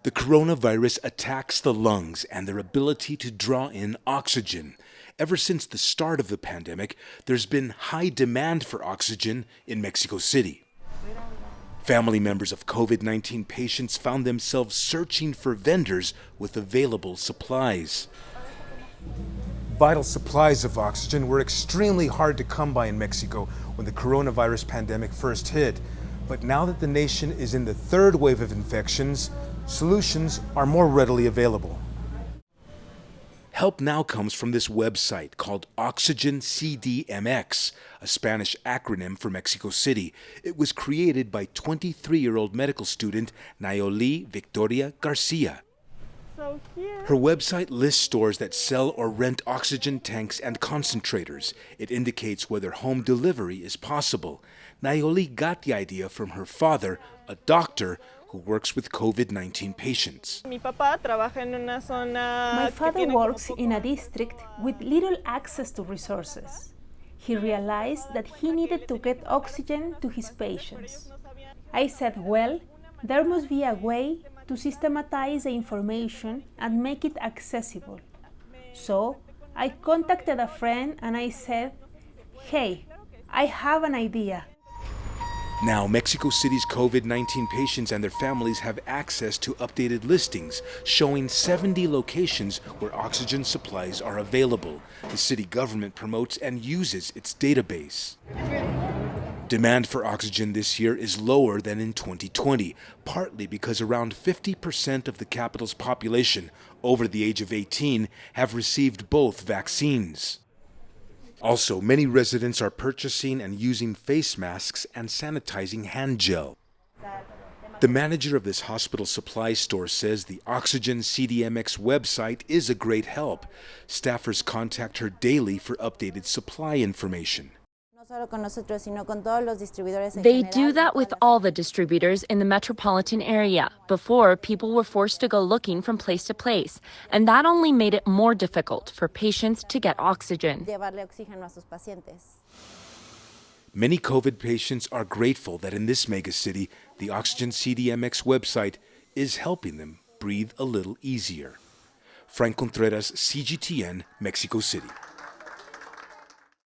The coronavirus attacks the lungs and their ability to draw in oxygen. Ever since the start of the pandemic, there's been high demand for oxygen in Mexico City. Family members of COVID-19 patients found themselves searching for vendors with available supplies. Vital supplies of oxygen were extremely hard to come by in Mexico when the coronavirus pandemic first hit. But now that the nation is in the third wave of infections, solutions are more readily available. Help now comes from this website called Oxygen CDMX, a Spanish acronym for Mexico City. It was created by 23-year-old medical student Nayoli Victoria Garcia. Her website lists stores that sell or rent oxygen tanks and concentrators. It indicates whether home delivery is possible. Nayoli got the idea from her father, a doctor who works with COVID-19 patients. My father works in a district with little access to resources. He realized that he needed to get oxygen to his patients. I said, well, there must be a way to systematize the information and make it accessible. So I contacted a friend and I said, hey, I have an idea. Now, Mexico City's COVID-19 patients and their families have access to updated listings showing 70 locations where oxygen supplies are available. The city government promotes and uses its database. Demand for oxygen this year is lower than in 2020, partly because around 50% of the capital's population over the age of 18 have received both vaccines. Also, many residents are purchasing and using face masks and sanitizing hand gel. The manager of this hospital supply store says the Oxygen CDMX website is a great help. Staffers contact her daily for updated supply information. They do that with all the distributors in the metropolitan area. Before, people were forced to go looking from place to place, and that only made it more difficult for patients to get oxygen. Many COVID patients are grateful that in this megacity, the Oxygen CDMX website is helping them breathe a little easier. Frank Contreras, CGTN, Mexico City.